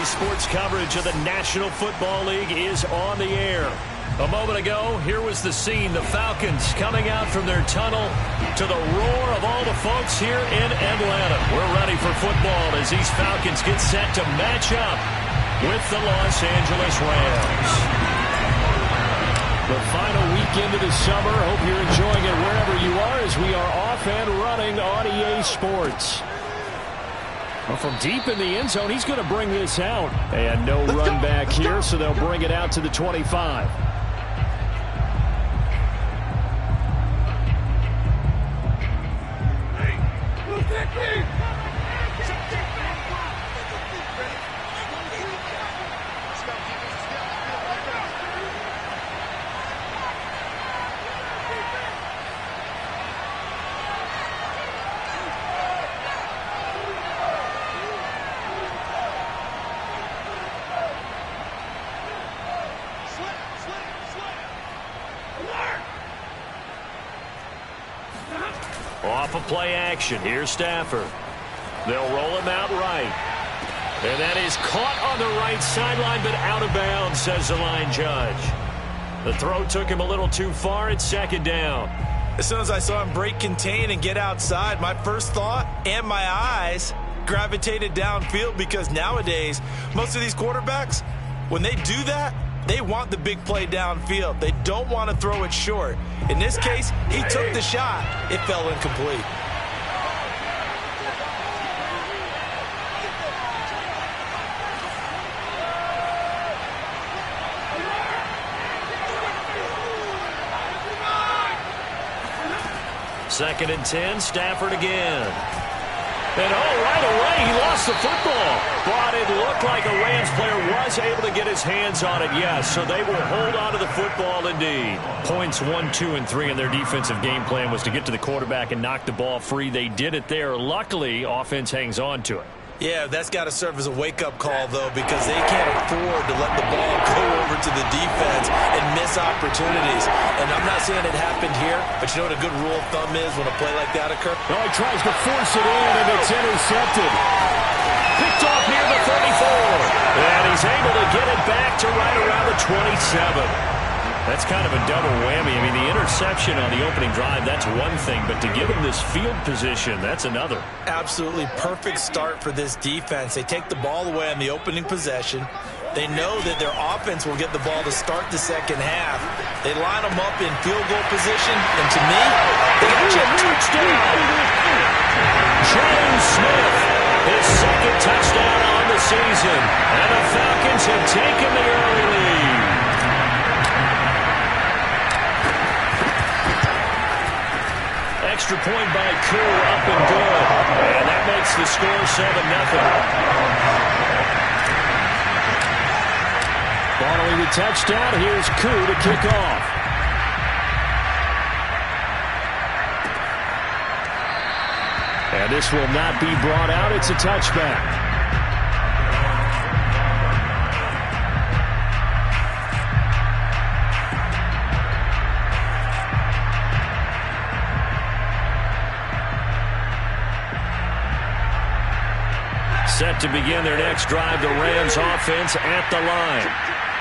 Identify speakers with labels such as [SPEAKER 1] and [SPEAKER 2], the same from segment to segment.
[SPEAKER 1] Sports coverage of the National Football League is on the air. A moment ago, here was the scene. The Falcons coming out from their tunnel to the roar of all the folks here in Atlanta. We're ready for football as these Falcons get set to match up with the Los Angeles Rams. The final weekend of the summer. Hope you're enjoying it wherever you are as we are off and running on EA Sports. Well, from deep in the end zone, he's going to bring this out. And no run back here, so they'll bring it out to the 25. Off of play action. Here's Stafford. They'll roll him out right. And that is caught on the right sideline, but out of bounds, says the line judge. The throw took him a little too far. It's second down.
[SPEAKER 2] As soon as I saw him break contain and get outside, my first thought and my eyes gravitated downfield, because nowadays, most of these quarterbacks, when they do that, they want the big play downfield. They don't want to throw it short. In this case, he took the shot. It fell incomplete.
[SPEAKER 1] Second and 10, Stafford again. And right away, he lost the football. But it looked like a Rams player was able to get his hands on it, yes. So they will hold on to the football indeed. Points 1, 2, and 3 in their defensive game plan was to get to the quarterback and knock the ball free. They did it there. Luckily, offense hangs on to it.
[SPEAKER 2] Yeah, that's got to serve as a wake-up call, though, because they can't afford to let the ball go over to the defense and miss opportunities. And I'm not saying it happened here, but you know what a good rule of thumb is when a play like that occurs?
[SPEAKER 1] Well, he tries to force it in, and it's intercepted. Picked off near the 34. And he's able to get it back to right around the 27. That's kind of a double whammy. I mean, the interception on the opening drive, that's one thing, but to give him this field position, that's another.
[SPEAKER 2] Absolutely perfect start for this defense. They take the ball away on the opening possession. They know that their offense will get the ball to start the second half. They line them up in field goal position, and to me, they got you.
[SPEAKER 1] Touchdown! James Smith, his second touchdown on the season, and the Falcons have taken the early lead. Extra point by Koo, up and good. And that makes the score 7-0. Following the touchdown, here's Koo to kick off. And this will not be brought out. It's a touchback. Set to begin their next drive, the Rams offense at the line.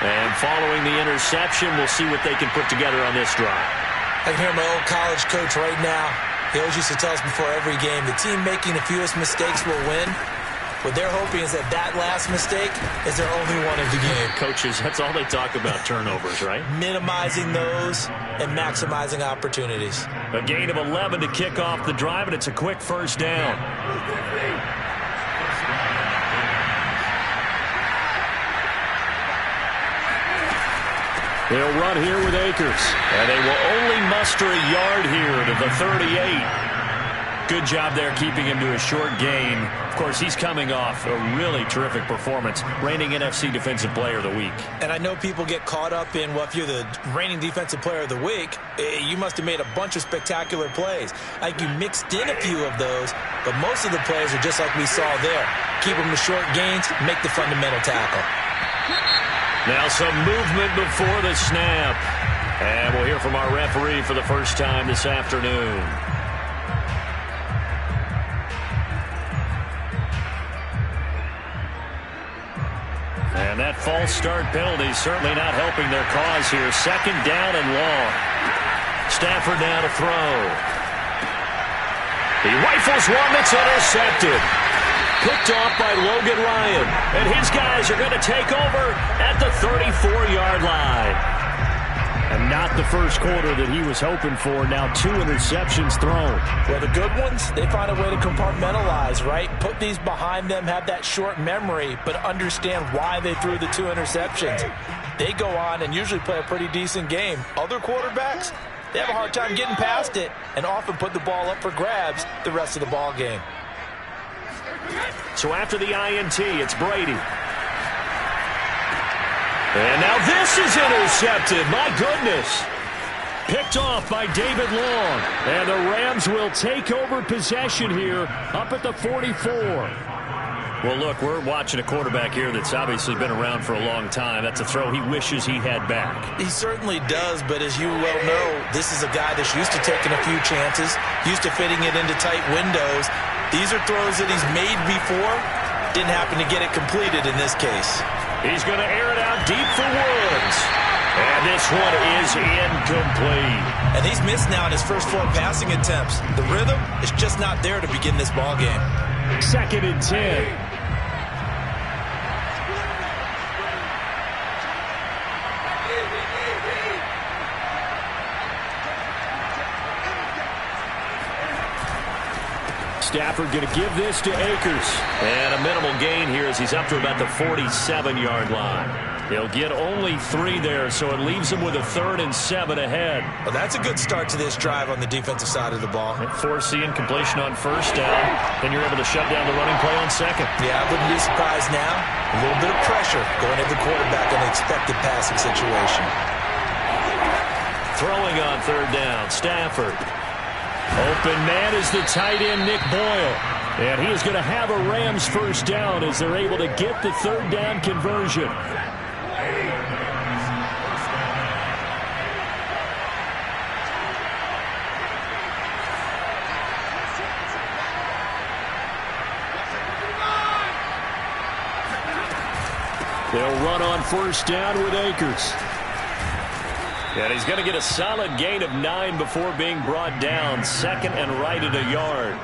[SPEAKER 1] And following the interception, we'll see what they can put together on this drive.
[SPEAKER 2] I can hear my old college coach right now. He always used to tell us before every game, the team making the fewest mistakes will win. What they're hoping is that that last mistake is their only one of the game.
[SPEAKER 1] Coaches, that's all they talk about, turnovers, right?
[SPEAKER 2] Minimizing those and maximizing opportunities.
[SPEAKER 1] A gain of 11 to kick off the drive, and it's a quick first down. They'll run here with Akers. And they will only muster a yard here to the 38. Good job there keeping him to a short gain. Of course, he's coming off a really terrific performance. Reigning NFC Defensive Player of the Week.
[SPEAKER 2] And I know people get caught up in, well, if you're the reigning Defensive Player of the Week, you must have made a bunch of spectacular plays. Like you mixed in a few of those, but most of the plays are just like we saw there. Keep them to short gains, make the fundamental tackle.
[SPEAKER 1] Now some movement before the snap. And we'll hear from our referee for the first time this afternoon. And that false start penalty certainly not helping their cause here. Second down and long. Stafford now to throw. He rifles one that's intercepted. Picked off by Logan Ryan. And his guys are going to take over at the 34-yard line. And not the first quarter that he was hoping for. Now 2 interceptions thrown.
[SPEAKER 2] Well, the good ones, they find a way to compartmentalize, right? Put these behind them, have that short memory, but understand why they threw the 2 interceptions. They go on and usually play a pretty decent game. Other quarterbacks, they have a hard time getting past it and often put the ball up for grabs the rest of the ball game.
[SPEAKER 1] So after the INT, it's Brady. And now this is intercepted. My goodness. Picked off by David Long. And the Rams will take over possession here up at the 44. Well, look, we're watching a quarterback here that's obviously been around for a long time. That's a throw he wishes he had back.
[SPEAKER 2] He certainly does, but as you well know, this is a guy that's used to taking a few chances, used to fitting it into tight windows. These are throws that he's made before. Didn't happen to get it completed in this case.
[SPEAKER 1] He's going to air it out deep for Woods. And this one is incomplete.
[SPEAKER 2] And he's missed now in his first 4 passing attempts. The rhythm is just not there to begin this ball game.
[SPEAKER 1] 2nd and 10. Stafford going to give this to Akers. And a minimal gain here as he's up to about the 47-yard line. He'll get only 3 there, so it leaves him with a 3rd and 7 ahead.
[SPEAKER 2] Well, that's a good start to this drive on the defensive side of the ball.
[SPEAKER 1] And foreseeing completion on first down. Then you're able to shut down the running play on second.
[SPEAKER 2] Yeah, I wouldn't be surprised now. A little bit of pressure going at the quarterback in an expected passing situation.
[SPEAKER 1] Throwing on 3rd down, Stafford. Open man is the tight end, Nick Boyle. And he is going to have a Rams first down as they're able to get the 3rd down conversion. They'll run on first down with Akers. And he's going to get a solid gain of 9 before being brought down. 2nd and right at a yard.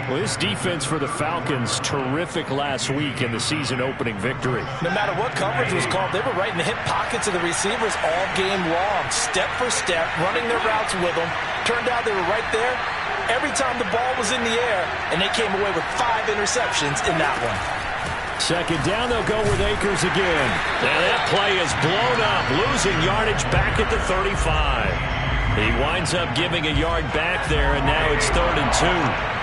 [SPEAKER 1] Well, this defense for the Falcons, terrific last week in the season-opening victory.
[SPEAKER 2] No matter what coverage was called, they were right in the hip pockets of the receivers all game long. Step for step, running their routes with them. Turned out they were right there every time the ball was in the air, and they came away with 5 interceptions in that one.
[SPEAKER 1] 2nd down, they'll go with Akers again. And that play is blown up, losing yardage back at the 35. He winds up giving a yard back there, and now it's 3rd and 2.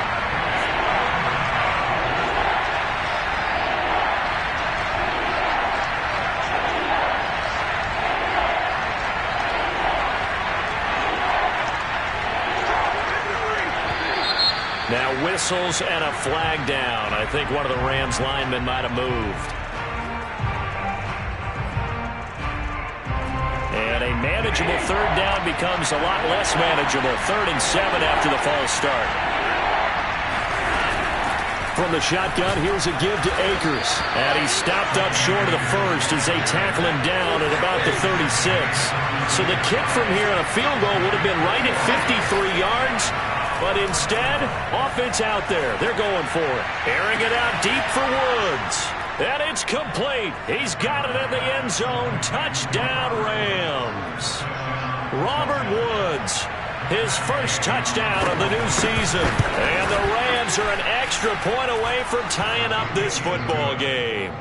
[SPEAKER 1] Now whistles and a flag down. I think one of the Rams linemen might have moved. And a manageable 3rd down becomes a lot less manageable. 3rd and 7 after the false start. From the shotgun, here's a give to Akers. And he's stopped up short of the first as they tackle him down at about the 36. So the kick from here on a field goal would have been right at 53 yards. But instead, offense out there. They're going for it. Airing it out deep for Woods. And it's complete. He's got it in the end zone. Touchdown, Rams. Robert Woods, his first touchdown of the new season. And the Rams are an extra point away from tying up this football game.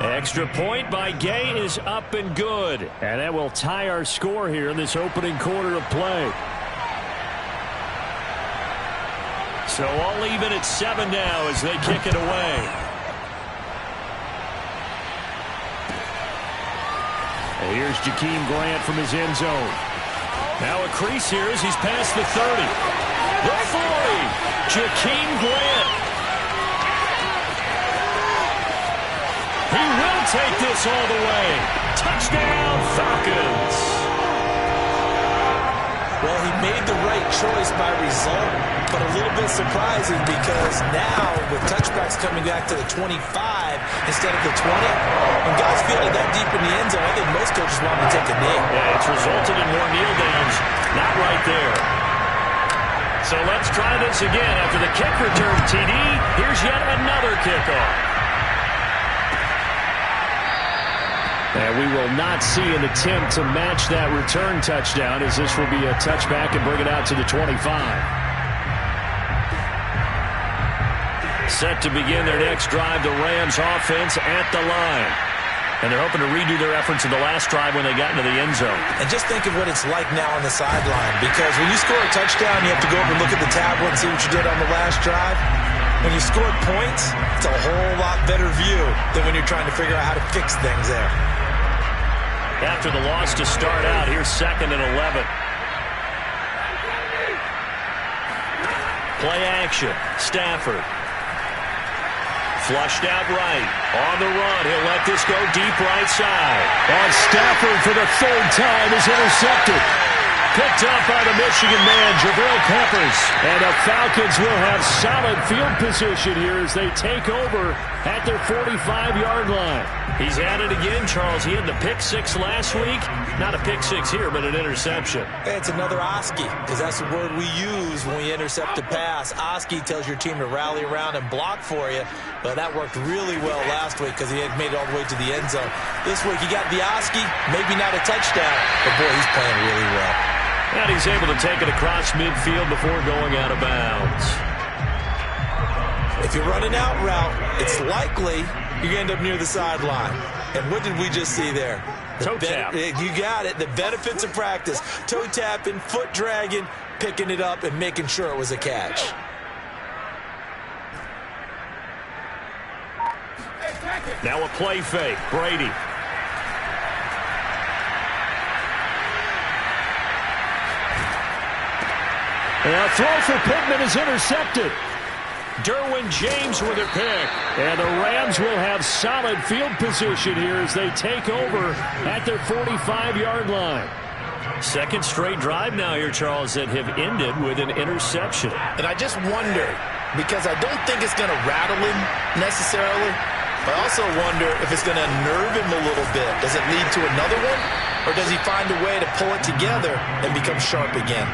[SPEAKER 1] Extra point by Gay is up and good. And that will tie our score here in this opening quarter of play. So all even at 7 now as they kick it away. And here's Jakeem Grant from his end zone. Now a crease here as he's past the 30. The 40. Jakeem Grant. He will take this all the way. Touchdown, Falcons.
[SPEAKER 2] Well, he made made the right choice by result, but a little bit surprising because now with touchbacks coming back to the 25 instead of the 20, when guys fielded that deep in the end zone, I think most coaches want to take a knee.
[SPEAKER 1] Yeah, it's resulted in more kneel downs. Not right there. So let's try this again. After the kick return TD, here's yet another kickoff. And we will not see an attempt to match that return touchdown, as this will be a touchback and bring it out to the 25. Set to begin their next drive, the Rams offense at the line. And they're hoping to redo their efforts in the last drive when they got into the end zone.
[SPEAKER 2] And just think of what it's like now on the sideline, because when you score a touchdown, you have to go over and look at the tablet and see what you did on the last drive. When you scored points, it's a whole lot better view than when you're trying to figure out how to fix things there.
[SPEAKER 1] After the loss to start out, here's 2nd and 11. Play action. Stafford. Flushed out right. On the run. He'll let this go deep right side. On Stafford for the 3rd time is intercepted. Picked up by the Michigan man, Jabril Peppers. And the Falcons will have solid field position here as they take over at their 45-yard line. He's at it again, Charles. He had the pick 6 last week. Not a pick 6 here, but an interception.
[SPEAKER 2] It's another Oski, because that's the word we use when we intercept a pass. Oski tells your team to rally around and block for you, but that worked really well last week because he had made it all the way to the end zone. This week he got the Oski, maybe not a touchdown, but boy, he's playing really well.
[SPEAKER 1] And he's able to take it across midfield before going out of bounds.
[SPEAKER 2] If you're running out route, it's likely you end up near the sideline. And what did we just see there?
[SPEAKER 1] Toe tap.
[SPEAKER 2] You got it. The benefits of practice. Toe tapping, foot dragging, picking it up, and making sure it was a catch.
[SPEAKER 1] Now a play fake. Brady. And a throw for Pittman is intercepted. Derwin James with a pick. And the Rams will have solid field position here as they take over at their 45-yard line. 2nd straight drive now here, Charles, that have ended with an interception.
[SPEAKER 2] And I just wonder, because I don't think it's going to rattle him necessarily, I also wonder if it's going to nerve him a little bit. Does it lead to another one? Or does he find a way to pull it together and become sharp again?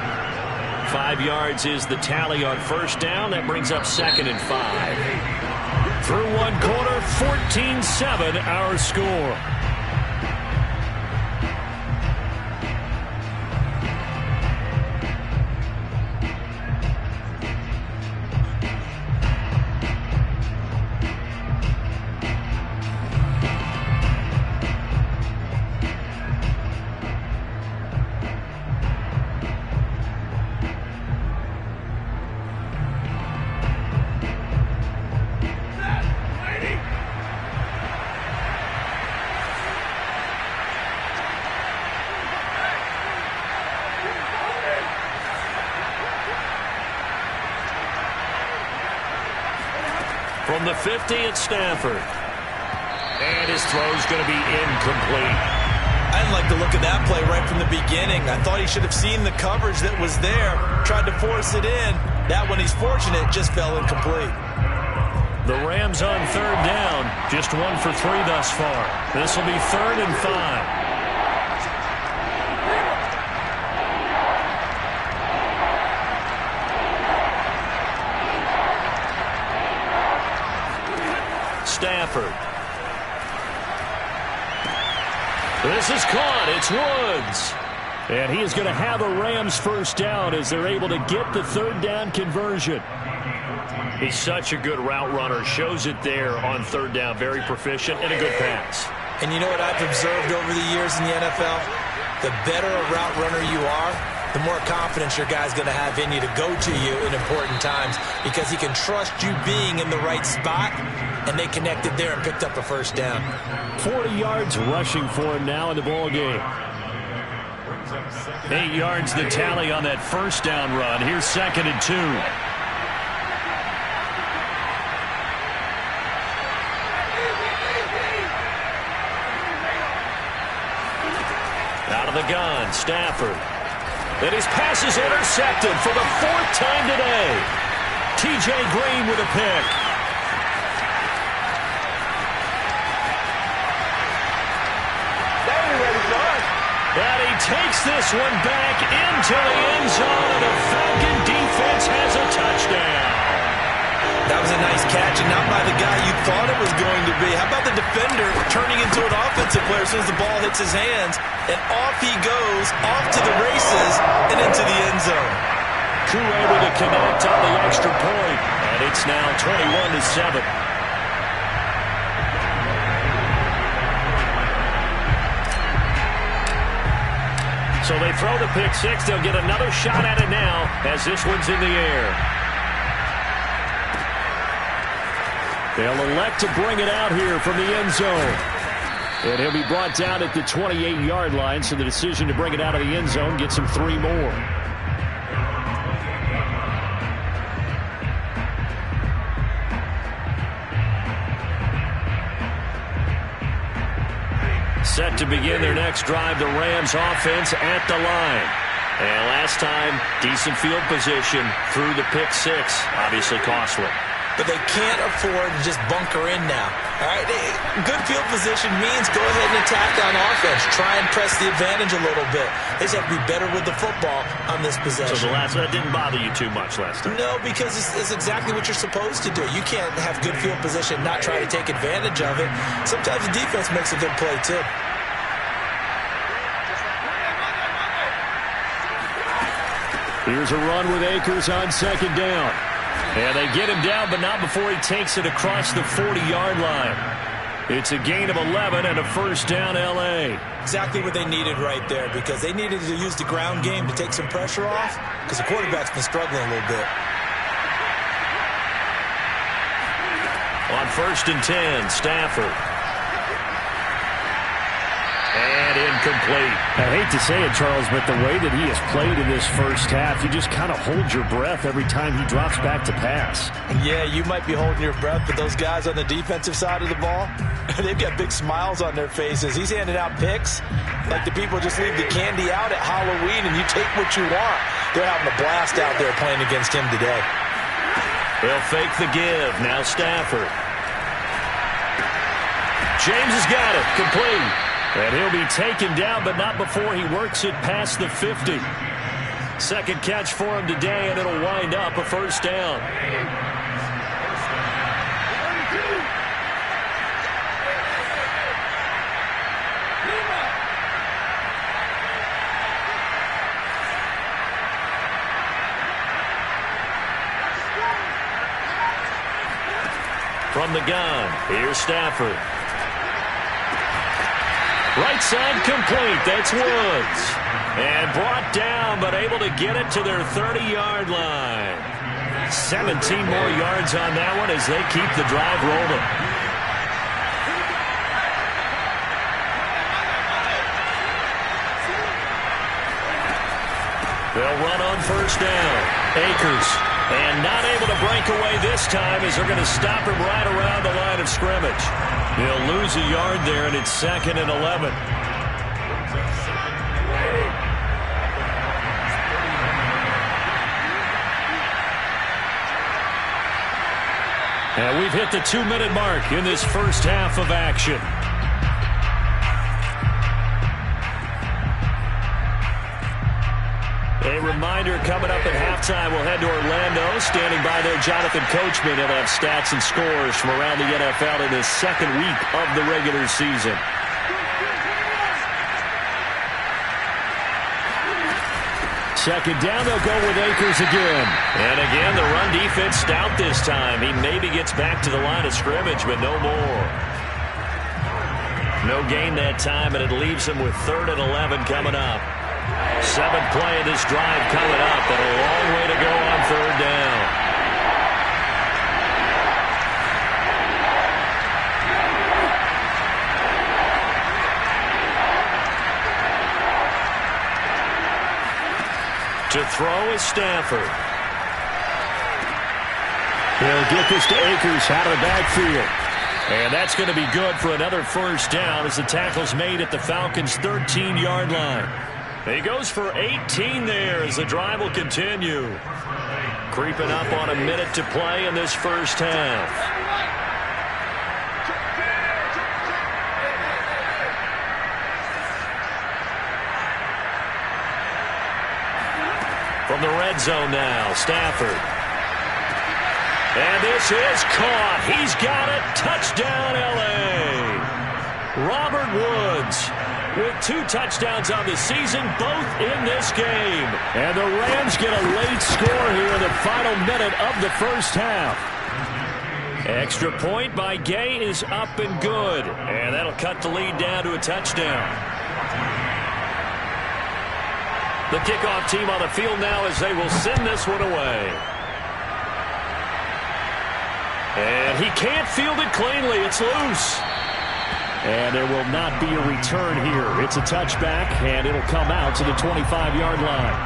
[SPEAKER 1] 5 yards is the tally on 1st down. That brings up 2nd and 5. Through 1 quarter, 14-7 our score. From the 50 at Stafford. And his throw's going to be incomplete.
[SPEAKER 2] I didn't like the look of that play right from the beginning. I thought he should have seen the coverage that was there, tried to force it in. That one, he's fortunate, just fell incomplete.
[SPEAKER 1] The Rams on 3rd down, just 1 for 3 thus far. This will be 3rd and 5. Stafford. This is caught. It's Woods. And he is going to have a Rams 1st down as they're able to get the 3rd down conversion. He's such a good route runner. Shows it there on 3rd down. Very proficient and a good pass.
[SPEAKER 2] And you know what I've observed over the years in the NFL? The better a route runner you are, the more confidence your guy's going to have in you to go to you in important times because he can trust you being in the right spot, and they connected there and picked up a 1st down.
[SPEAKER 1] 40 yards rushing for him now in the ball game. 8 yards the tally on that 1st down run. Here's 2nd and 2. Out of the gun, Stafford. And his pass is intercepted for the 4th time today. T.J. Green with a pick. And he takes this one back into the end zone, and the Falcon defense has a touchdown.
[SPEAKER 2] That was a nice catch, and not by the guy you thought it was going to be. How about the defender turning into an offensive player as soon as the ball hits his hands, and off he goes, off to the races, and into the end zone.
[SPEAKER 1] Crew able to connect on the extra point, and it's now 21-7. So they throw the pick six. They'll get another shot at it now as this one's in the air. They'll elect to bring it out here from the end zone. And he'll be brought down at the 28-yard line, so the decision to bring it out of the end zone gets him 3 more. Set to begin their next drive, the Rams offense at the line. And last time, decent field position through the pick six. Obviously costly.
[SPEAKER 2] But they can't afford to just bunker in now. All right, good field position means go ahead and attack on offense. Try and press the advantage a little bit. They just have to be better with the football on this possession.
[SPEAKER 1] So the last one didn't bother you too much last time?
[SPEAKER 2] No, because it's exactly what you're supposed to do. You can't have good field position, not try to take advantage of it. Sometimes the defense makes a good play too.
[SPEAKER 1] Here's a run with Akers on 2nd down. And they get him down, but not before he takes it across the 40-yard line. It's a gain of 11 and a 1st down, L.A.
[SPEAKER 2] Exactly what they needed right there, because they needed to use the ground game to take some pressure off, because the quarterback's been struggling a little bit.
[SPEAKER 1] On 1st and 10, Stafford. And incomplete.
[SPEAKER 3] I hate to say it, Charles, but the way that he has played in this first half, you just kind of hold your breath every time he drops back to pass.
[SPEAKER 2] Yeah, you might be holding your breath, but those guys on the defensive side of the ball, they've got big smiles on their faces. He's handing out picks like the people just leave the candy out at Halloween and you take what you want. They're having a blast out there playing against him today.
[SPEAKER 1] They'll fake the give. Now Stafford. James has got it. Complete. And he'll be taken down, but not before he works it past the 50. Second catch for him today, and it'll wind up a 1st down. From the gun, here's Stafford. Right side complete. That's Woods. And brought down, but able to get it to their 30-yard line. 17 more yards on that one as they keep the drive rolling. They'll run on 1st down. Akers. And not able to break away this time as they're going to stop him right around the line of scrimmage. He'll lose a yard there, and it's 2nd and 11. And we've hit the 2-minute mark in this first half of action. A reminder, coming up at halftime, we'll head to Orlando. Standing by there, Jonathan Coachman. He'll have stats and scores from around the NFL in the 2nd week of the regular season. Second down, they'll go with Akers again. And again, the run defense stout this time. He maybe gets back to the line of scrimmage, but no more. No gain that time, and it leaves him with 3rd and 11 coming up. 7th play of this drive coming up, and a long way to go on 3rd down. To throw is Stafford. He'll get this to Akers out of the backfield. And that's going to be good for another 1st down as the tackle's made at the Falcons' 13-yard line. He goes for 18 there as the drive will continue. Creeping up on a minute to play in this first half. From the red zone now, Stafford. And this is caught. He's got it. Touchdown, L.A. Robert Woods with 2 touchdowns on the season, both in this game. And the Rams get a late score here in the final minute of the first half. Extra point by Gay is up and good. And that'll cut the lead down to a touchdown. The kickoff team on the field now as they will send this one away. And he can't field it cleanly. It's loose. And there will not be a return here. It's a touchback, and it'll come out to the 25-yard line.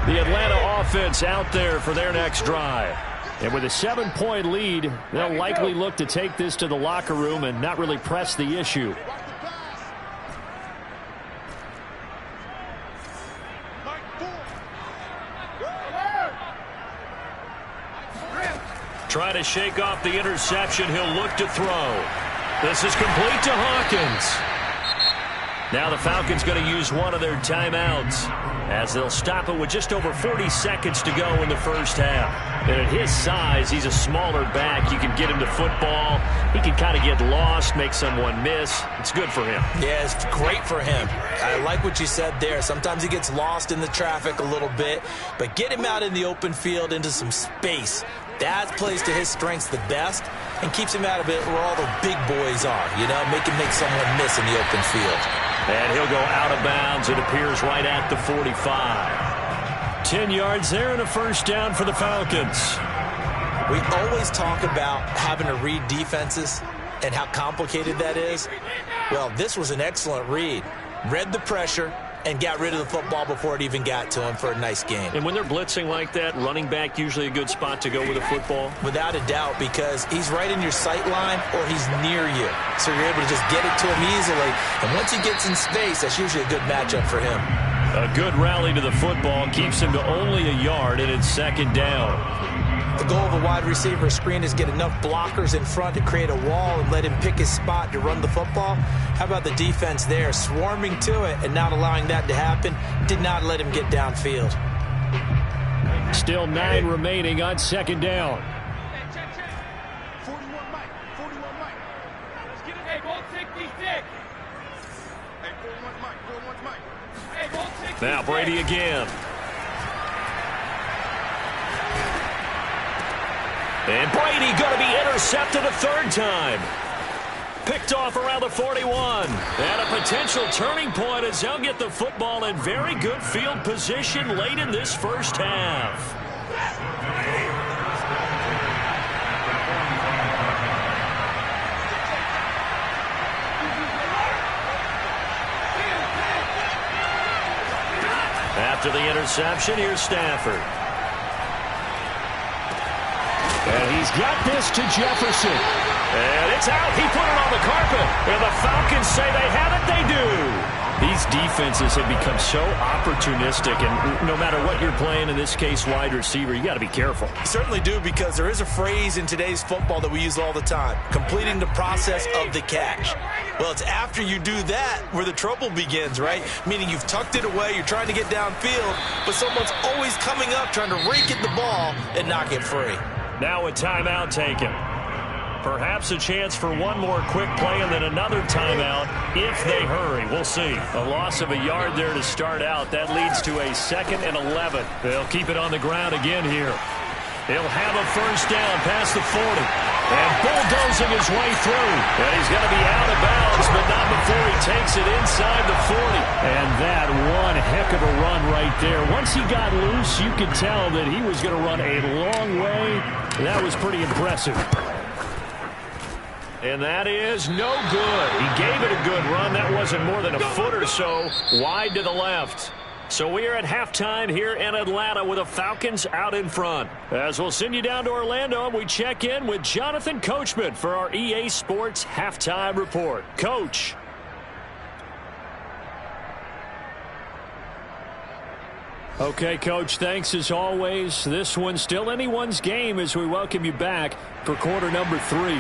[SPEAKER 1] The Atlanta offense out there for their next drive. And with a 7-point lead, they'll likely look to take this to the locker room and not really press the issue. Try to shake off the interception. He'll look to throw. This is complete to Hawkins. Now the Falcons going to use one of their timeouts as they'll stop it with just over 40 seconds to go in the first half. And at his size, he's a smaller back. You can get him to football. He can kind of get lost, make someone miss. It's good for him. Yeah, it's great for him. I like what you said there. Sometimes he gets lost in the traffic a little bit, but get him out in the open field into some space. That plays to his strengths the best and keeps him out of it where all the big boys are, you know, make him make someone miss in the open field. And he'll go out of bounds. It appears right at the 45. 10 yards there and a first down for the Falcons. We always talk about having to read defenses and how complicated that is. Well, this was an excellent read. Read the pressure and got rid of the football before it even got to him for a nice game. And when they're blitzing like that, running back usually a good spot to go with a football? Without a doubt, because he's right in your sight line or he's near you. So you're able to just get it to him easily. And once he gets in space, that's usually a good matchup for him. A good rally to the football keeps him to only a yard, and it's second down. The goal of a wide receiver screen is get enough blockers in front to create a wall and let him pick his spot to run the football. How about the defense there, swarming to it and not allowing that to happen? Did not let him get downfield. Still 9 remaining on second down.
[SPEAKER 4] 41 Mike. 41 Mike. Let's get it. Hey, ball 66. Hey, 41 Mike. 41 Mike. Hey, ball 66.
[SPEAKER 1] Now Brady again. And Brady going to be intercepted a third time. Picked off around the 41. And a potential turning point as they'll get the football in very good field position late in this first half. After the interception, here's Stafford. And he's got this to Jefferson. And it's out. He put it on the carpet. And the Falcons say they have it. They do. These defenses have become so opportunistic. And no matter what you're playing, in this case, wide receiver, you got to be careful.
[SPEAKER 2] You certainly do, because there is a phrase in today's football that we use all the time: completing the process of the catch. Well, it's after you do that where the trouble begins, right? Meaning you've tucked it away, you're trying to get downfield, but someone's always coming up trying to rake at the ball and knock it free.
[SPEAKER 1] Now a timeout taken. Perhaps a chance for one more quick play and then another timeout if they hurry. We'll see. A loss of a yard there to start out. That leads to a 2nd and 11. They'll keep it on the ground again here. He'll have a first down past the 40. And bulldozing his way through. And he's going to be out of bounds, but not before he takes it inside the 40. And that one heck of a run right there. Once he got loose, you could tell that he was going to run a long way. That was pretty impressive. And that is no good. He gave it a good run. That wasn't more than a foot or so wide to the left. So we are at halftime here in Atlanta with the Falcons out in front. As we'll send you down to Orlando, we check in with Jonathan Coachman for our EA Sports Halftime Report. Coach.
[SPEAKER 3] Okay, Coach, thanks as always. This one's still anyone's game as we welcome you back for quarter number 3.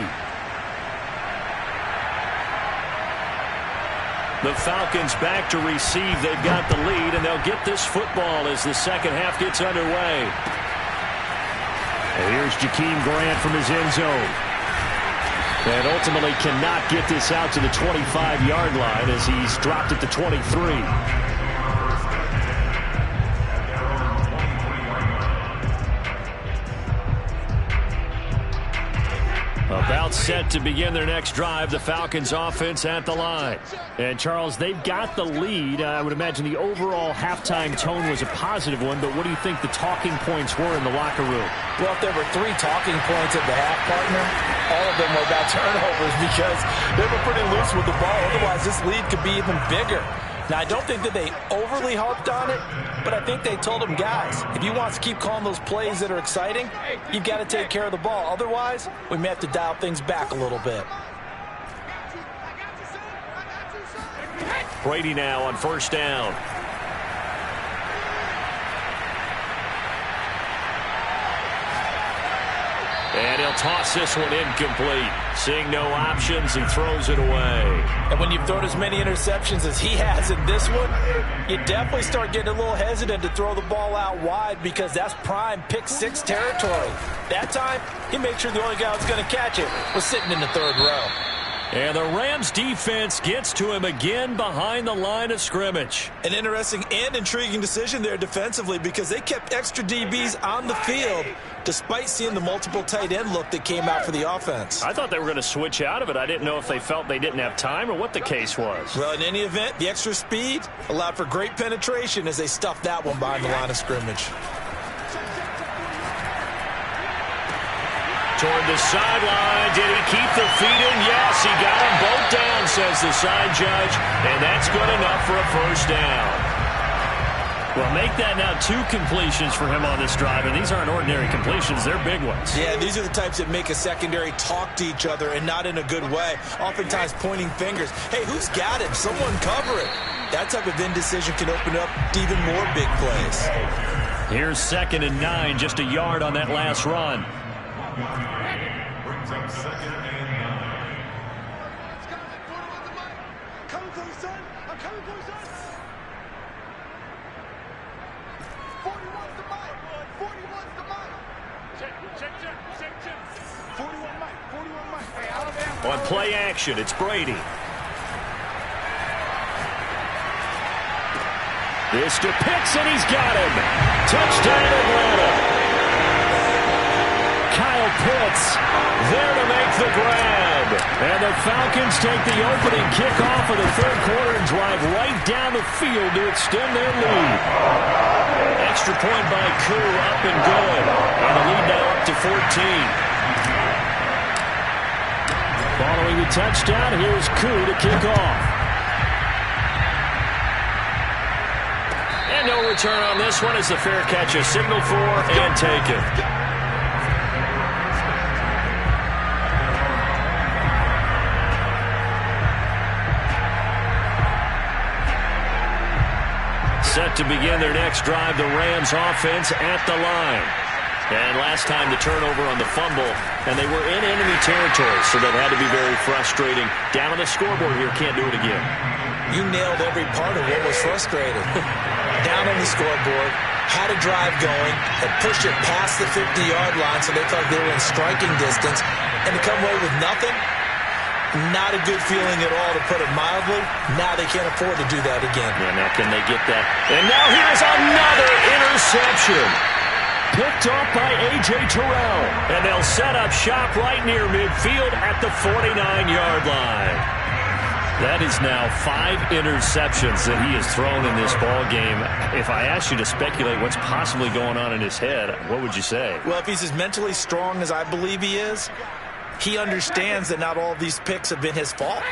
[SPEAKER 1] The Falcons back to receive. They've got the lead, and they'll get this football as the second half gets underway.
[SPEAKER 3] And here's Jakeem Grant from his end zone. And ultimately cannot get this out to the 25-yard line as he's dropped it to 23. About set to begin their next drive, the Falcons offense at the line. And Charles, they've got the lead. I would imagine the overall halftime tone was a positive one, but what do you think the talking points were in the locker room?
[SPEAKER 2] Well, if there were 3 talking points at the half, partner, all of them were about turnovers because they were pretty loose with the ball. Otherwise, this lead could be even bigger. Now, I don't think that they overly harped on it, but I think they told them, guys, if you want to keep calling those plays that are exciting, you've got to take care of the ball. Otherwise, we may have to dial things back a little bit.
[SPEAKER 1] Brady now on first down. And he'll toss this one incomplete. Seeing no options, he throws it away.
[SPEAKER 2] And when you've thrown as many interceptions as he has in this one, you definitely start getting a little hesitant to throw the ball out wide because that's prime pick 6 territory. That time, he made sure the only guy who's going to catch it was sitting in the 3rd row.
[SPEAKER 1] And the Rams defense gets to him again behind the line of scrimmage.
[SPEAKER 2] An interesting and intriguing decision there defensively because they kept extra DBs on the field despite seeing the multiple tight end look that came out for the offense.
[SPEAKER 3] I thought they were going to switch out of it. I didn't know if they felt they didn't have time or what the case was.
[SPEAKER 2] Well, in any event, the extra speed allowed for great penetration as they stuffed that one behind the line of scrimmage.
[SPEAKER 1] Toward the sideline. Did he keep the feet in? Yes, he got them both down, says the side judge. And that's good enough for a first down.
[SPEAKER 3] Well, make that now 2 completions for him on this drive, and these aren't ordinary completions. They're big ones.
[SPEAKER 2] Yeah, these are the types that make a secondary talk to each other and not in a good way, oftentimes pointing fingers. Hey, who's got him? Someone cover it. That type of indecision can open up to even more big plays.
[SPEAKER 3] Here's 2nd and 9, just a yard on that last run.
[SPEAKER 4] Brings up 2nd and 9. Coming for you, son. I'm coming for you, son. 41's the mic. 41's the mic. Check. 41 mic. 41 mic. Hey, Alabama.
[SPEAKER 1] On play action, it's Brady. This to Pitts, and he's got him. Touchdown, Atlanta. Kyle Pitts there to make the grab. And the Falcons take the opening kickoff of the 3rd quarter and drive right down the field to extend their lead. Extra point by Koo, up and good. And the lead now up to 14. Following the touchdown, here's Koo to kick off. And no return on this one as the fair catch is signaled for and taken. Set to begin their next drive, the Rams offense at the line. And last time the turnover on the fumble, and they were in enemy territory, so that had to be very frustrating. Down on the scoreboard here, can't do it again.
[SPEAKER 2] You nailed every part of what was frustrating. Down on the scoreboard, had a drive going, had pushed it past the 50-yard line so they thought they were in striking distance, and to come away with nothing, not a good feeling at all, to put it mildly. Now they can't afford to do that again.
[SPEAKER 1] Yeah, now can they get that? And now here's another interception. Picked off by A.J. Terrell. And they'll set up shop right near midfield at the 49-yard line. That is now 5 interceptions that he has thrown in this ball game. If I asked you to speculate what's possibly going on in his head, what would you say?
[SPEAKER 2] Well, if he's as mentally strong as I believe he is, he understands that not all of these picks have been his fault.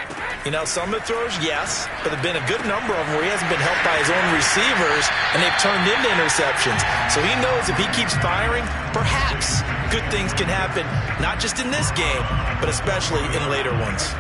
[SPEAKER 2] You know, some of the throws, yes, but there have been a good number of them where he hasn't been helped by his own receivers, and they've turned into interceptions. So he knows if he keeps firing, perhaps good things can happen, not just in this game, but especially in later ones.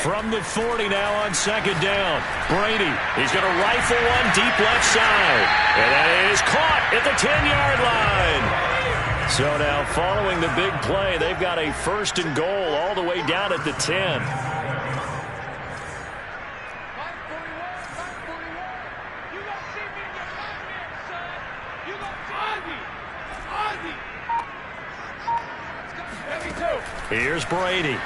[SPEAKER 1] From the 40 now on second down. Brady, he's going to rifle one deep left side. And that is caught at the 10-yard line. So now following the big play, they've got a first and goal all the way down at the 10. Here's Brady.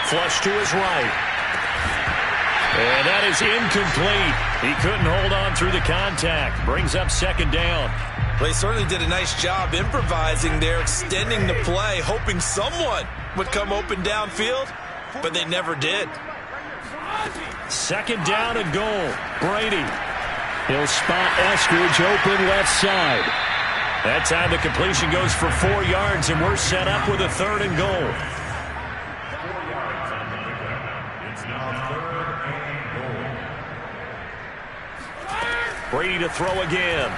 [SPEAKER 1] Flush to his right. And that is incomplete. He couldn't hold on through the contact. Brings up second down.
[SPEAKER 2] They certainly did a nice job improvising there, extending the play, hoping someone would come open downfield, but they never did.
[SPEAKER 1] Second down and goal. Brady. He'll spot Eskridge open left side. That time the completion goes for 4 yards, and we're set up with a third and goal. Brady to throw again.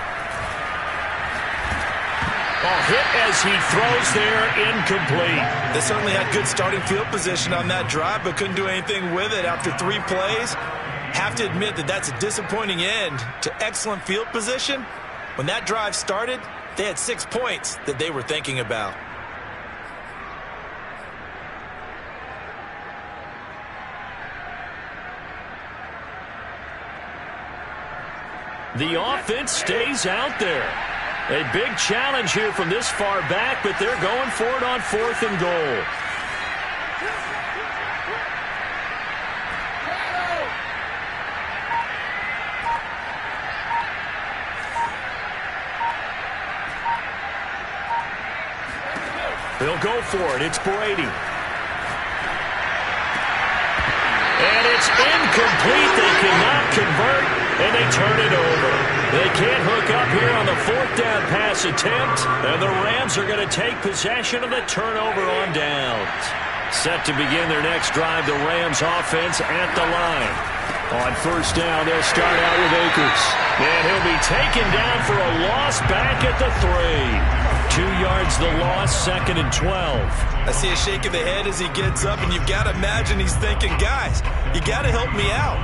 [SPEAKER 1] Hit as he throws there, incomplete.
[SPEAKER 2] They certainly had good starting field position on that drive, but couldn't do anything with it after 3 plays. Have to admit that that's a disappointing end to excellent field position. When that drive started, they had 6 points that they were thinking about.
[SPEAKER 1] The offense stays out there. A big challenge here from this far back, but they're going for it on 4th and goal. They'll go for it. It's Brady. And it's incomplete. They cannot convert, and they turn it over. They can't hook up here on the 4th down pass attempt, and the Rams are going to take possession of the turnover on downs. Set to begin their next drive, the Rams offense at the line. On first down, they'll start out with Akers. And he'll be taken down for a loss back at the 3. 2 yards the loss, 2nd and 12.
[SPEAKER 2] I see a shake of the head as he gets up, and you've got to imagine he's thinking, guys, you got to help me out.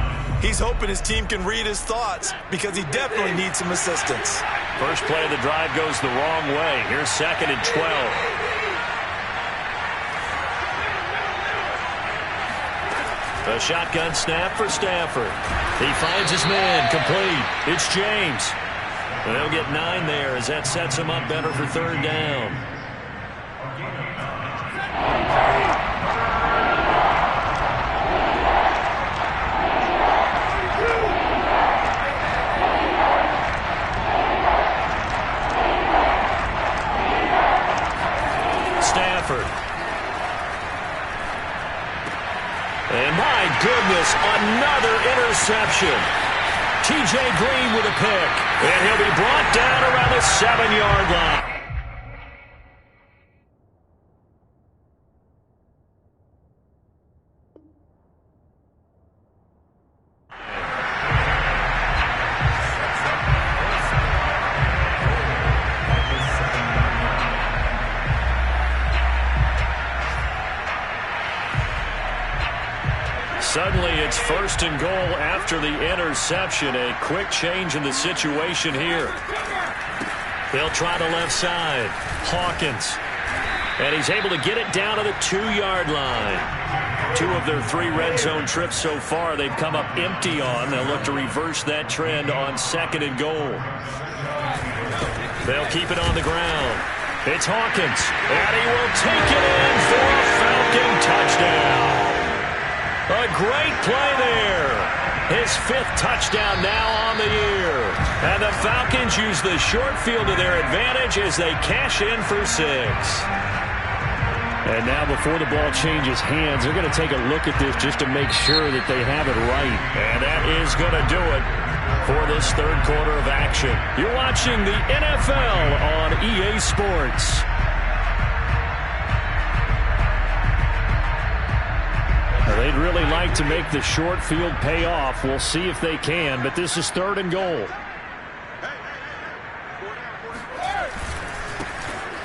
[SPEAKER 2] He's hoping his team can read his thoughts because he definitely needs some assistance.
[SPEAKER 1] First play of the drive goes the wrong way. Here's 2nd and 12. A shotgun snap for Stafford. He finds his man, complete. It's James. They'll get 9 there as that sets him up better for 3rd down. Stafford. And my goodness, another interception. T.J. Green with a pick. And he'll be brought down around the 7-yard line. Suddenly it's 1st and goal after the interception. A quick change in the situation here. They'll try the left side. Hawkins. And he's able to get it down to the 2-yard line. 2 of their 3 red zone trips so far they've come up empty on. They'll look to reverse that trend on 2nd and goal. They'll keep it on the ground. It's Hawkins. And he will take it in for a Falcon touchdown. A great play there. His 5th touchdown now on the year. And the Falcons use the short field to their advantage as they cash in for 6. And now before the ball changes hands, they're going to take a look at this just to make sure that they have it right. And that is going to do it for this 3rd quarter of action. You're watching the NFL on EA Sports. They'd really like to make the short field pay off. We'll see if they can, but this is 3rd and goal.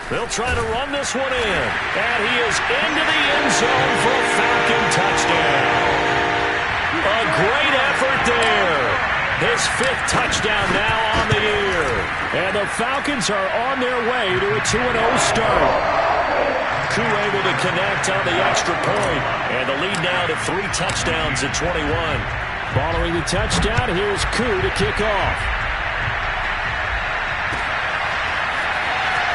[SPEAKER 1] They'll try to run this one in. And he is into the end zone for a Falcon touchdown. A great effort there. His 5th touchdown now on the year. And the Falcons are on their way to a 2-0 start. Koo able to connect on the extra point. And the lead now to 3 touchdowns at 21.
[SPEAKER 3] Following the touchdown, here's Koo to kick off.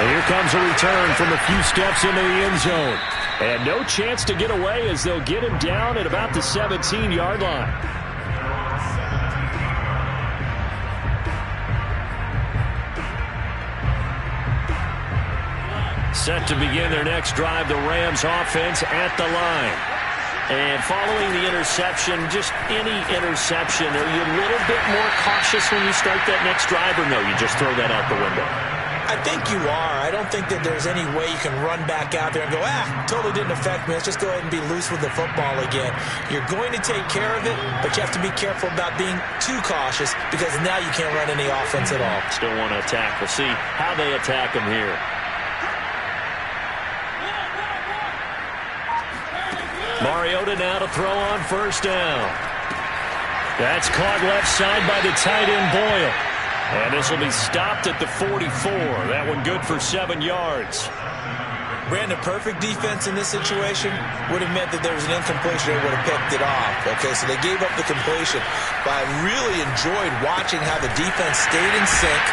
[SPEAKER 3] And here comes a return from a few steps into the end zone. And no chance to get away as they'll get him down at about the 17-yard line.
[SPEAKER 1] Set to begin their next drive, the Rams offense at the line. And following the interception, just any interception, are you a little bit more cautious when you start that next drive, or no, you just throw that out the window?
[SPEAKER 2] I think you are. I don't think that there's any way you can run back out there and go, totally didn't affect me. Let's just go ahead and be loose with the football again. You're going to take care of it, but you have to be careful about being too cautious because now you can't run any offense at all.
[SPEAKER 1] Still want to attack. We'll see how they attack him here. Mariota now to throw on first down. That's caught left side by the tight end Boyle. And this will be stopped at the 44. That one good for 7 yards.
[SPEAKER 2] Brandon, perfect defense in this situation would have meant that there was an incompletion. They would have picked it off. Okay, so they gave up the completion. But I really enjoyed watching how the defense stayed in sync,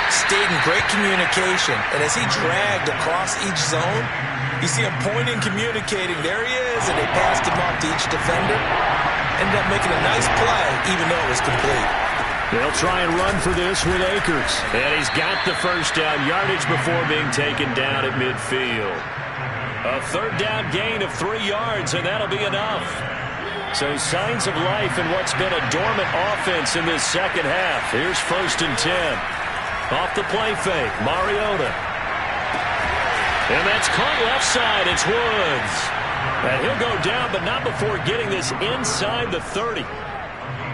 [SPEAKER 2] stayed in great communication. And as he dragged across each zone, you see him pointing, communicating. There he is, and they passed him off to each defender. Ended up making a nice play, even though it was complete.
[SPEAKER 3] They'll try and run for this with Akers.
[SPEAKER 1] And he's got the first down yardage before being taken down at midfield. A 3rd down gain of 3 yards, and that'll be enough. So signs of life in what's been a dormant offense in this second half. Here's 1st and 10. Off the play fake, Mariota. And that's caught left side. It's Woods. And he'll go down, but not before getting this inside the 30.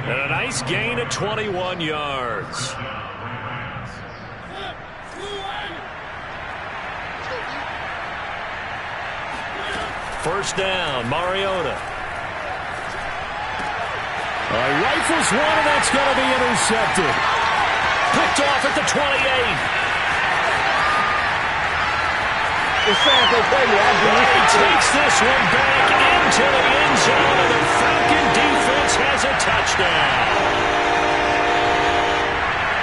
[SPEAKER 1] And a nice gain of 21 yards. First down, Mariota.
[SPEAKER 3] Rifles one, and that's going to be intercepted.
[SPEAKER 1] Picked off at the 28.
[SPEAKER 5] He
[SPEAKER 1] takes this one back into the end zone, and the Falcon defense has a touchdown.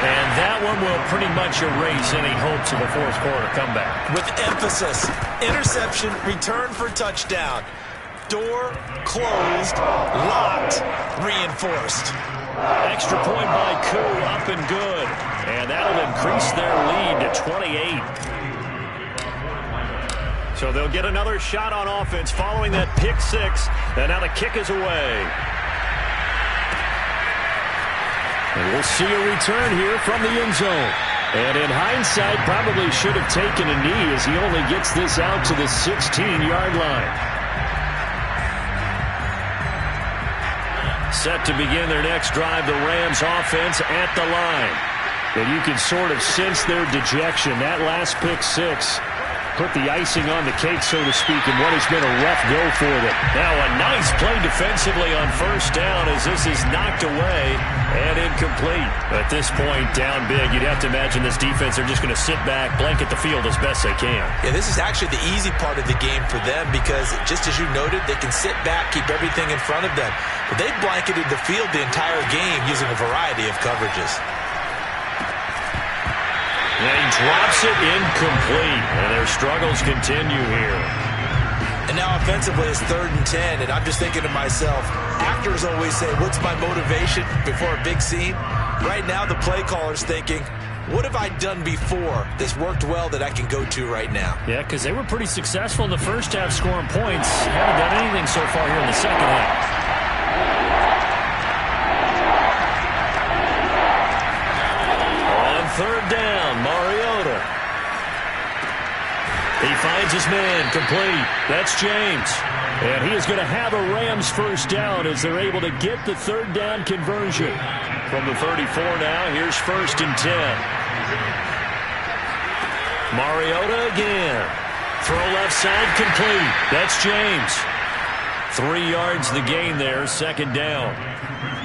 [SPEAKER 1] And that one will pretty much erase any hopes of a 4th quarter comeback.
[SPEAKER 2] With emphasis, interception, return for touchdown. Door closed, locked, reinforced.
[SPEAKER 1] Extra point by Koo, up and good. And that'll increase their lead to 28. So they'll get another shot on offense following that pick 6. And now the kick is away.
[SPEAKER 3] And we'll see a return here from the end zone. And in hindsight, probably should have taken a knee as he only gets this out to the 16-yard line.
[SPEAKER 1] Set to begin their next drive, the Rams offense at the line.
[SPEAKER 3] And you can sort of sense their dejection. That last pick 6 put the icing on the cake, so to speak, in what has been a rough go for them.
[SPEAKER 1] Now a nice play defensively on first down as this is knocked away and incomplete. At this point, down big, you'd have to imagine this defense, they're just going to sit back, blanket the field as best they can.
[SPEAKER 2] Yeah, this is actually the easy part of the game for them because, just as you noted, they can sit back, keep everything in front of them. But they blanketed the field the entire game using a variety of coverages.
[SPEAKER 1] And he drops it incomplete, and their struggles continue here.
[SPEAKER 2] And now offensively it's 3rd and 10, and I'm just thinking to myself, actors always say, what's my motivation before a big scene? Right now the play caller's thinking, what have I done before that's worked well that I can go to right now?
[SPEAKER 3] Yeah, because they were pretty successful in the first half scoring points. Haven't done anything so far here in the second half.
[SPEAKER 1] Third down, Mariota. He finds his man, complete. That's James.
[SPEAKER 3] And he is going to have a Rams first down as they're able to get the 3rd down conversion.
[SPEAKER 1] From the 34 now, here's 1st and 10. Mariota again. Throw left side complete. That's James. 3 yards the gain there, second down.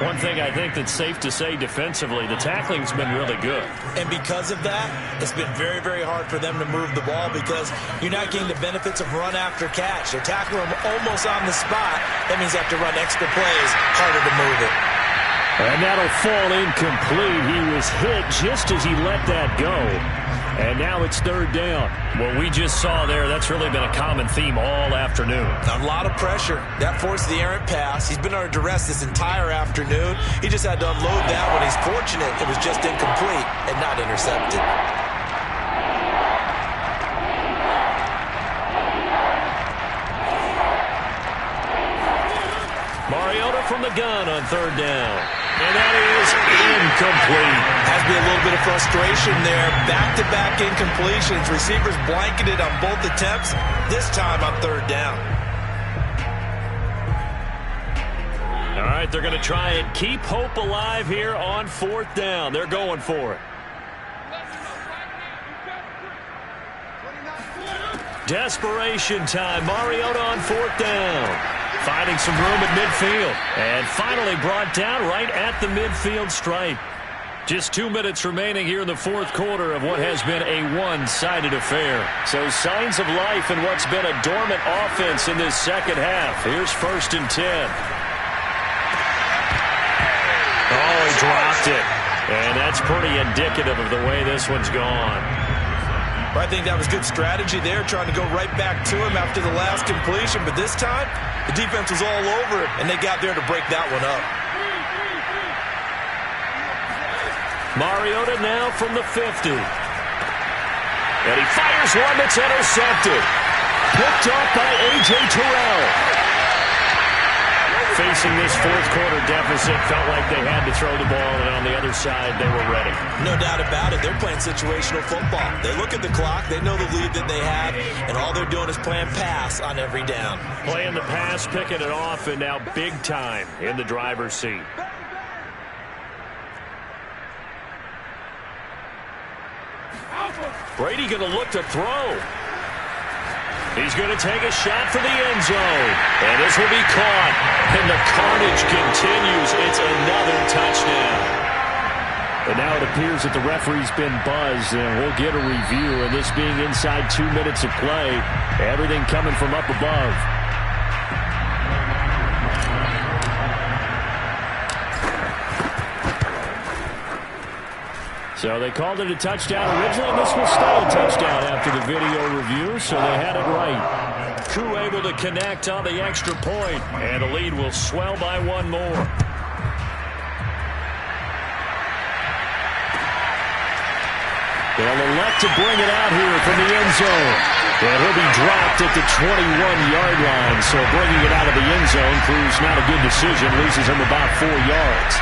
[SPEAKER 3] One thing I think that's safe to say defensively, the tackling's been really good.
[SPEAKER 2] And because of that, it's been very, very hard for them to move the ball because you're not getting the benefits of run after catch. They're tackling them almost on the spot. That means they have to run extra plays, harder to move it.
[SPEAKER 3] And that'll fall incomplete. He was hit just as he let that go. And now it's third down.
[SPEAKER 1] What we just saw there, that's really been a common theme all afternoon.
[SPEAKER 2] A lot of pressure. That forced the errant pass. He's been under duress this entire afternoon. He just had to unload that one. He's fortunate it was just incomplete and not intercepted.
[SPEAKER 1] Mariota from the gun on third down. And that is incomplete.
[SPEAKER 2] Has to be a little bit of frustration there. Back-to-back incompletions. Receivers blanketed on both attempts. This time on third down.
[SPEAKER 1] All right, they're going to try and keep hope alive here on fourth down. They're going for it. Desperation time. Mariota on fourth down. Finding some room at midfield. And finally brought down right at the midfield stripe. Just 2 minutes remaining here in the fourth quarter of what has been a one-sided affair. So signs of life in what's been a dormant offense in this second half. Here's 1st and 10. Oh, he dropped it. And that's pretty indicative of the way this one's gone.
[SPEAKER 2] I think that was good strategy there, trying to go right back to him after the last completion. But this time, the defense was all over it, and they got there to break that one up.
[SPEAKER 1] Mariota now from the 50. And he fires one that's intercepted. Picked off by A.J. Terrell. Facing this fourth quarter deficit, felt like they had to throw the ball, and on the other side, they were ready.
[SPEAKER 2] No doubt about it. They're playing situational football. They look at the clock, they know the lead that they have, and all they're doing is playing pass on every down.
[SPEAKER 1] Playing the pass, picking it off, and now big time in the driver's seat. Brady going to look to throw. He's going to take a shot for the end zone. And this will be caught. And the carnage continues. It's another touchdown.
[SPEAKER 3] And now it appears that the referee's been buzzed, and we'll get a review. And this being inside 2 minutes of play, everything coming from up above. So they called it a touchdown originally, and this will stay a touchdown after the video review, so they had it right.
[SPEAKER 1] Koo able to connect on the extra point, and the lead will swell by one more.
[SPEAKER 3] They'll elect to bring it out here from the end zone. And he'll be dropped at the 21-yard line, so bringing it out of the end zone proves not a good decision, loses him about 4 yards.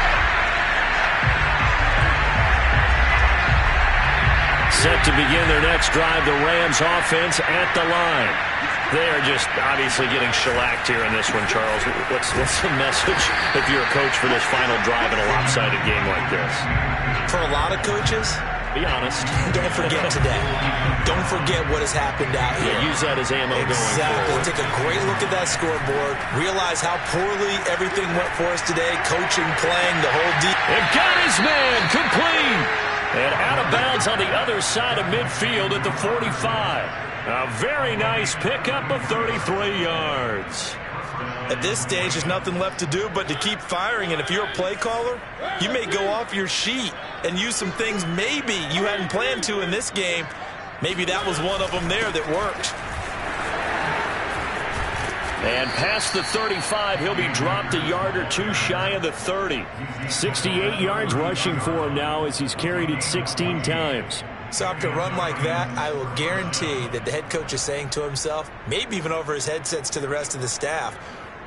[SPEAKER 1] Set to begin their next drive, the Rams offense at the line. They are just obviously getting shellacked here in this one, Charles. What's the message if you're a coach for this final drive in a lopsided game like this?
[SPEAKER 2] For a lot of coaches,
[SPEAKER 1] be honest.
[SPEAKER 2] Don't forget today. Don't forget what has happened out here.
[SPEAKER 1] Yeah, use that as ammo going forward.
[SPEAKER 2] Take a great look at that scoreboard. Realize how poorly everything went for us today. Coaching, playing, the whole deep.
[SPEAKER 1] And got his man complete. And out of bounds on the other side of midfield at the 45. A very nice pickup of 33 yards.
[SPEAKER 2] At this stage, there's nothing left to do but to keep firing. And if you're a play caller, you may go off your sheet and use some things maybe you hadn't planned to in this game. Maybe that was one of them there that worked.
[SPEAKER 1] And past the 35, he'll be dropped a yard or two shy of the 30.
[SPEAKER 3] 68 yards rushing for him now as he's carried it 16 times.
[SPEAKER 2] So after a run like that, I will guarantee that the head coach is saying to himself, maybe even over his headsets to the rest of the staff,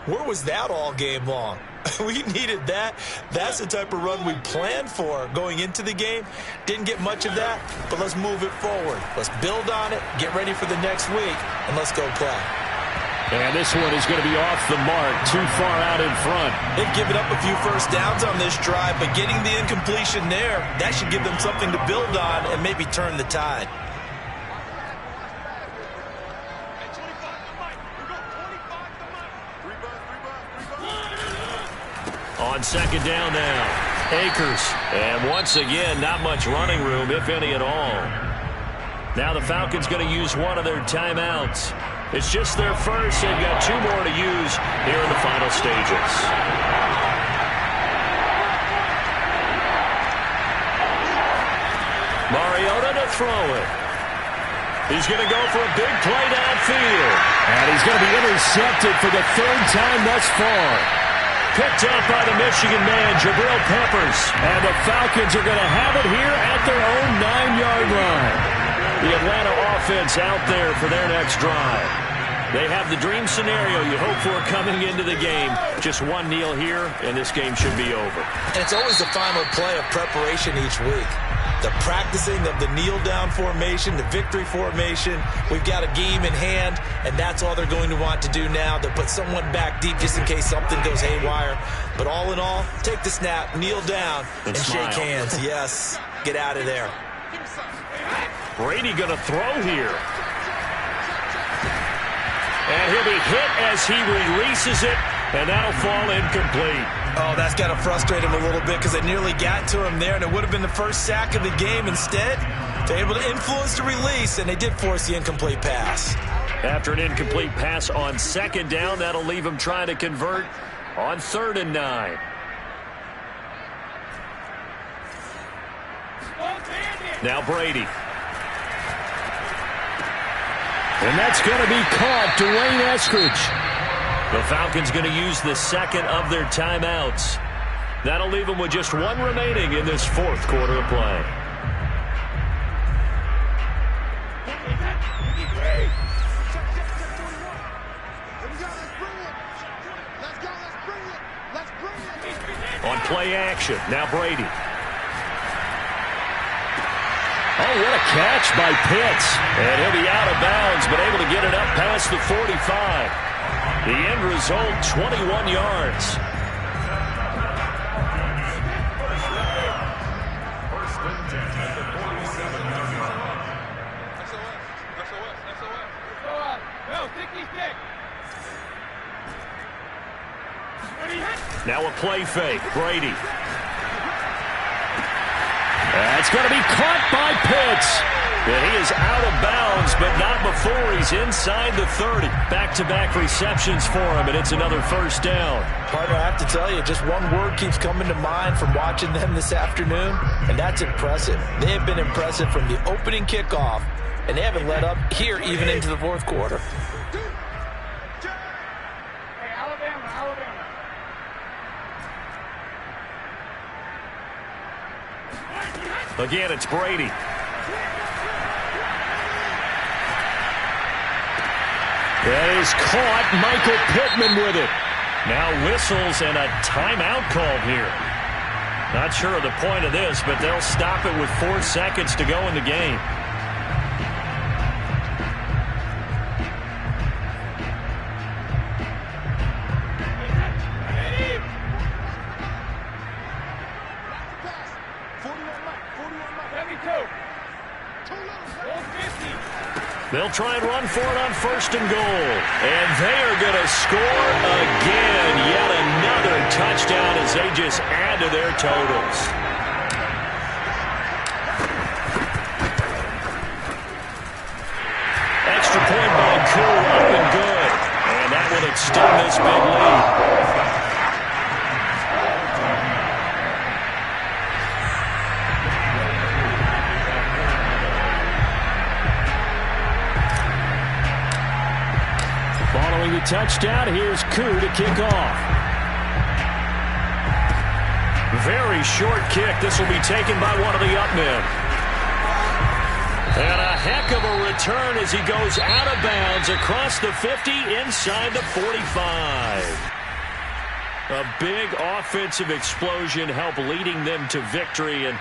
[SPEAKER 2] where was that all game long? We needed that. That's the type of run we planned for going into the game. Didn't get much of that, but let's move it forward. Let's build on it, get ready for the next week, and let's go play.
[SPEAKER 3] And this one is going to be off the mark, too far out in front.
[SPEAKER 2] They've given up a few first downs on this drive, but getting the incompletion there, that should give them something to build on and maybe turn the tide.
[SPEAKER 1] On second down now, Akers. And once again, not much running room, if any at all. Now the Falcons going to use one of their timeouts. It's just their first. They've got 2 more to use here in the final stages. Mariota to throw it. He's going to go for a big play downfield.
[SPEAKER 3] And he's going to be intercepted for the 3rd time thus far.
[SPEAKER 1] Picked up by the Michigan man, Jabril Peppers.
[SPEAKER 3] And the Falcons are going to have it here at their own 9-yard line.
[SPEAKER 1] The Atlanta offense out there for their next drive. They have the dream scenario you hope for coming into the game. Just one kneel here, and this game should be over.
[SPEAKER 2] And it's always the final play of preparation each week. The practicing of the kneel-down formation, the victory formation. We've got a game in hand, and that's all they're going to want to do now. They'll put someone back deep just in case something goes haywire. But all in all, take the snap, kneel down, and shake hands. Yes, get out of there.
[SPEAKER 1] Brady going to throw here. And he'll be hit as he releases it, and that'll fall incomplete.
[SPEAKER 2] Oh, that's got to frustrate him a little bit because they nearly got to him there, and it would have been the first sack of the game. Instead, they're able to influence the release, and they did force the incomplete pass.
[SPEAKER 1] After an incomplete pass on second down, that'll leave him trying to convert on 3rd and 9. Now Brady.
[SPEAKER 3] And that's going to be caught. Dwayne Eskridge.
[SPEAKER 1] The Falcons going to use the 2nd of their timeouts. That'll leave them with just 1 remaining in this 4th quarter of play. On play action, now Brady.
[SPEAKER 3] Oh, what a catch by Pitts.
[SPEAKER 1] And he'll be out of bounds, but able to get it up past the 45. The end result, 21 yards. Now a play fake, Brady.
[SPEAKER 3] That's going to be caught by Pitts.
[SPEAKER 1] And he is out of bounds, but not before he's inside the 30. Back-to-back receptions for him, and it's another first down.
[SPEAKER 2] Partner, I have to tell you, just one word keeps coming to mind from watching them this afternoon, and that's impressive. They have been impressive from the opening kickoff, and they haven't let up here even into the 4th quarter.
[SPEAKER 1] Again, it's Brady.
[SPEAKER 3] That is caught. Michael Pittman with it.
[SPEAKER 1] Now whistles and a timeout called here. Not sure of the point of this, but they'll stop it with 4 seconds to go in the game. They'll try and run for it on 1st and goal. And they are going to score again. Yet another touchdown as they just add to their totals. Extra point by Koo, up and good. And that will extend this big lead.
[SPEAKER 3] Following the touchdown, here's Koo to kick off.
[SPEAKER 1] Very short kick. This will be taken by one of the up men. And a heck of a return as he goes out of bounds across the 50 inside the 45. A big offensive explosion helped leading them to victory. And